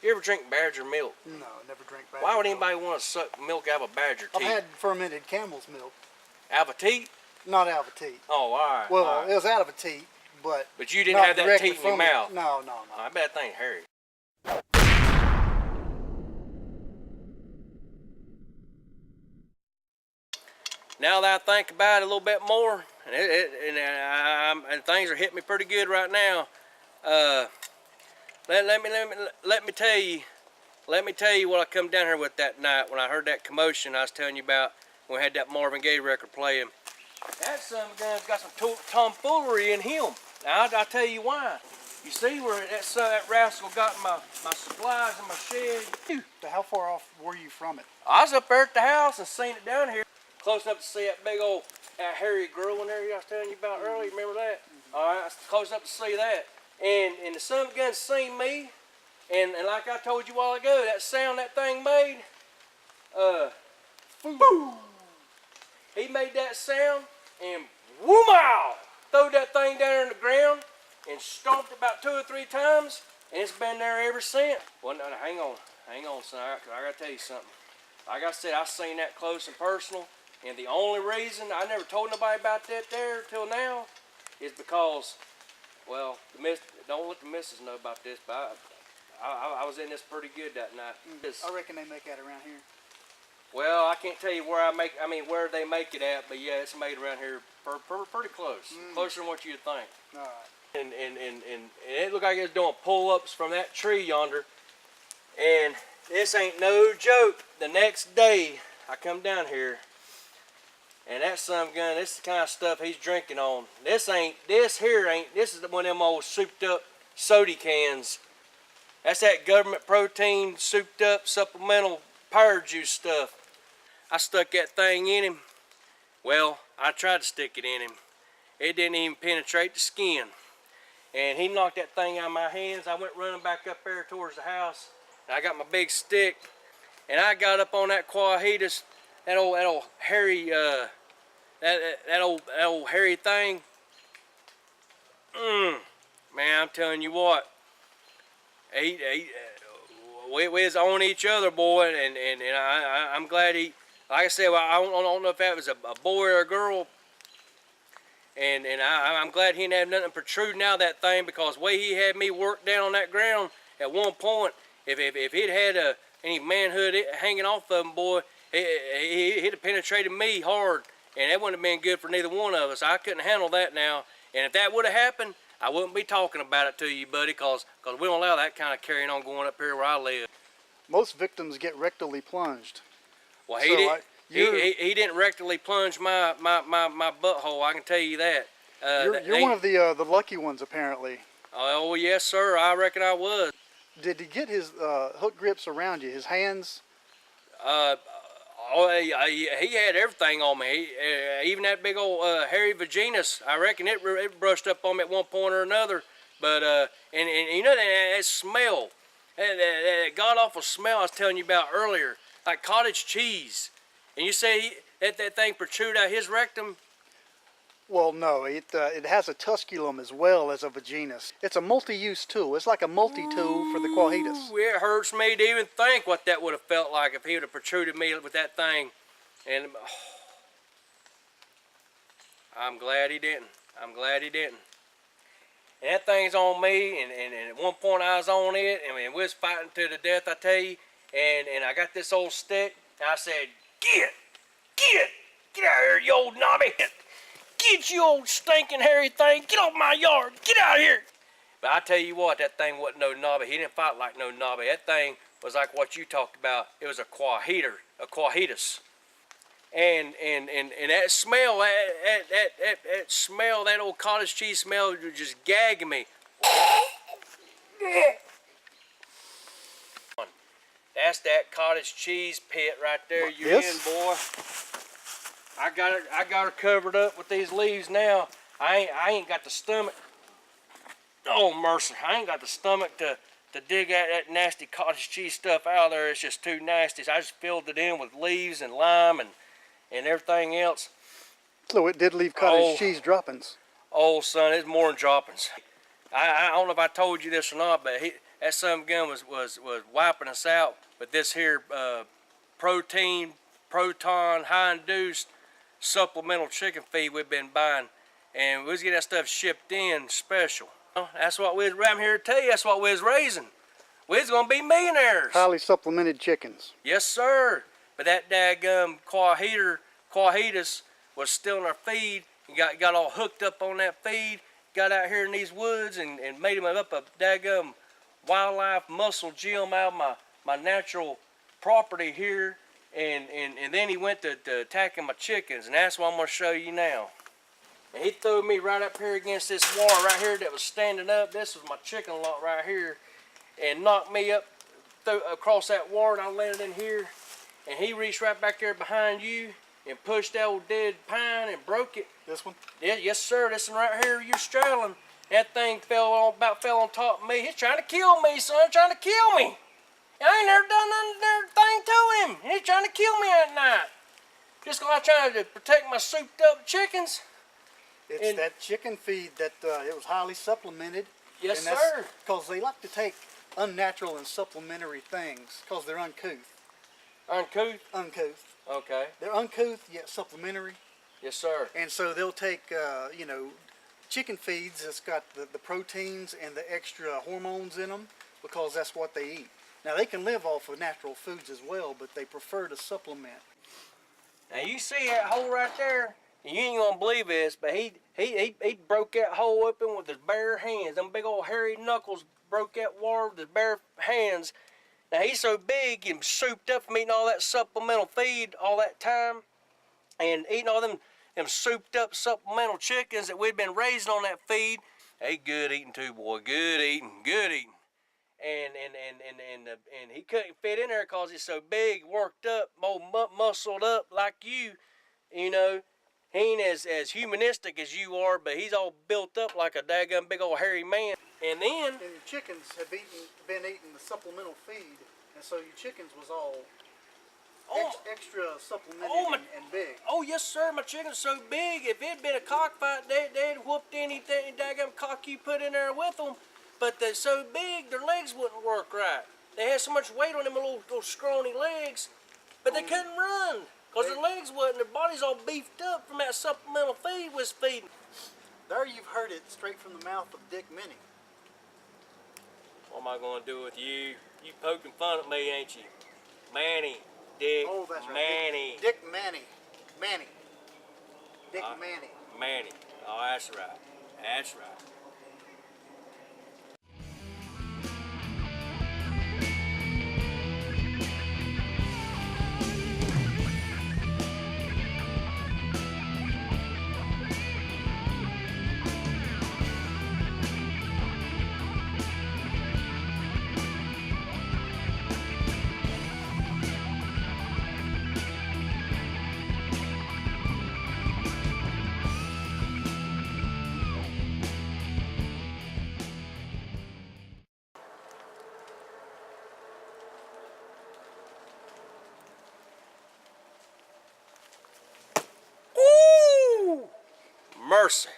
You ever drink badger milk? No, never drink badger milk. Why would anybody want to suck milk out of a badger teat? I've had fermented camel's milk. Out of a teat? Not out of a teat. Oh, all right. Well, all right. it was out of a teat, but you didn't have that teat in your mouth? No. Oh, I bet that thing's hairy. Now that I think about it a little bit more, and things are hitting me pretty good right now. Let me tell you what I come down here with that night when I heard that commotion I was telling you about when we had that Marvin Gaye record playing. That son of a gun's got some tomfoolery in him. Now I'll tell you why. You see where that rascal got my supplies in my shed? How far off were you from it? I was up there at the house and seen it down here. Close enough to see that big old hairy girl in there I was telling you about earlier. Remember that? All right, I was close enough to see that. And the son of a gun seen me. And like I told you a while ago, that sound that thing made, boom. He made that sound and whoo-mow! Throwed that thing down there in the ground and stomped about 2 or 3 times, and it's been there ever since. Well, no, hang on, son. I gotta tell you something. Like I said, I seen that close and personal, and the only reason I never told nobody about that there till now is because, well, don't let the missus know about this, but I was in this pretty good that night. I reckon they make that around here. Well, I can't tell you where where they make it at, but yeah, it's made around here pretty close. Closer than what you'd think. All right. And it looked like it was doing pull-ups from that tree yonder. And this ain't no joke. The next day, I come down here, and that son of a gun, this is the kind of stuff he's drinking on. This is one of them old souped up soda cans. That's that government protein souped up supplemental power juice stuff. I stuck that thing in him. Well, I tried to stick it in him. It didn't even penetrate the skin. And he knocked that thing out of my hands. I went running back up there towards the house. And I got my big stick. And I got up on that Quaheetus, that old hairy, that old hairy thing. Man, I'm telling you what. We was on each other, boy, and I'm glad he, like I said, well, I don't know if that was a boy or a girl, and I'm glad he didn't have nothing protruding out of that thing, because the way he had me worked down on that ground at one point, if he'd had any manhood hanging off of him, boy, he'd have penetrated me hard, and that wouldn't have been good for neither one of us. I couldn't handle that now, and if that would have happened, I wouldn't be talking about it to you, buddy, because we don't allow that kind of carrying on going up here where I live. Most victims get rectally plunged. Well, he didn't rectally plunge my butthole, I can tell you that. You're one of the lucky ones, apparently. Oh, yes, sir, I reckon I was. Did he get his hook grips around you, his hands? He had everything on me. Even that big old hairy vaginas, I reckon it brushed up on me at one point or another. But and you know that smell, that god awful smell I was telling you about earlier, like cottage cheese. And you say that thing protruded out his rectum? Well, no, it has a tusculum as well as a vaginus. It's a multi-use tool. It's like a multi-tool for the Quaheetus. It hurts me to even think what that would have felt like if he would have protruded me with that thing. And I'm glad he didn't. I'm glad he didn't. And that thing's on me, and at one point I was on it, and we was fighting to the death, I tell you. And I got this old stick, and I said, get out of here, you old knobby. Get you old stinking hairy thing, get off my yard, get out of here. But I tell you what, that thing wasn't no knobby. He didn't fight like no knobby. That thing was like what you talked about. It was a Quaheetus. And that smell, that smell, that old cottage cheese smell was just gagging me. That's that cottage cheese pit right there you're in, boy. I got her covered up with these leaves now. I ain't got the stomach. Oh mercy, I ain't got the stomach to dig at that nasty cottage cheese stuff out of there. It's just too nasty. So I just filled it in with leaves and lime and everything else. So it did leave cottage cheese droppings. Oh son, it's more than droppings. I don't know if I told you this or not, but that some gun was wiping us out. But this here proton high induced supplemental chicken feed we've been buying, and we was getting that stuff shipped in special. That's what we was, I'm here to tell you, that's what we was raising. We was gonna be millionaires. Highly supplemented chickens. Yes, sir. But that daggum Quaheetus was stealing our feed. He got all hooked up on that feed. Got out here in these woods and made him up a daggum wildlife muscle gym out of my natural property here. And then he went to attacking my chickens, and that's what I'm gonna show you now. And he threw me right up here against this wall right here that was standing up. This was my chicken lot right here, and knocked me up across that wall, and I landed in here. And he reached right back there behind you and pushed that old dead pine and broke it. This one? Yeah, yes sir, this one right here you're straddling. That thing fell on top of me. He's trying to kill me, son, trying to kill me. I ain't never done thing to him. And he's trying to kill me at night. Just because I'm trying to protect my souped up chickens. It's that chicken feed that it was highly supplemented. Yes, and sir. Because they like to take unnatural and supplementary things because they're uncouth. Uncouth? Uncouth. Okay. They're uncouth yet supplementary. Yes, sir. And so they'll take, you know, chicken feeds that's got the proteins and the extra hormones in them because that's what they eat. Now they can live off of natural foods as well, but they prefer to supplement. Now you see that hole right there? You ain't gonna believe this, but he broke that hole open with his bare hands. Them big old hairy knuckles broke that wall with his bare hands. Now he's so big and souped up from eating all that supplemental feed all that time, and eating all them souped up supplemental chickens that we'd been raising on that feed. Hey, good eating too, boy. Good eating, good eating. And he couldn't fit in there because he's so big, worked up, more muscled up like you. You know, he ain't as humanistic as you are, but he's all built up like a daggum big old hairy man. And then... And your chickens have been eating the supplemental feed, and so your chickens was all extra supplemented and big. Oh, yes, sir. My chicken's so big, if it had been a cockfight, they'd whooped anything daggum cock you put in there with them. But they're so big, their legs wouldn't work right. They had so much weight on them little scrawny legs, but they couldn't run because their legs wasn't. Their bodies all beefed up from that supplemental feed was feeding. There you've heard it straight from the mouth of Dick Minnie. What am I going to do with you? You poking fun at me, ain't you? Manny, Dick, oh, that's right. Manny. Dick Manny. Manny. Dick Manny. Manny. Oh, that's right. That's right. Mercy.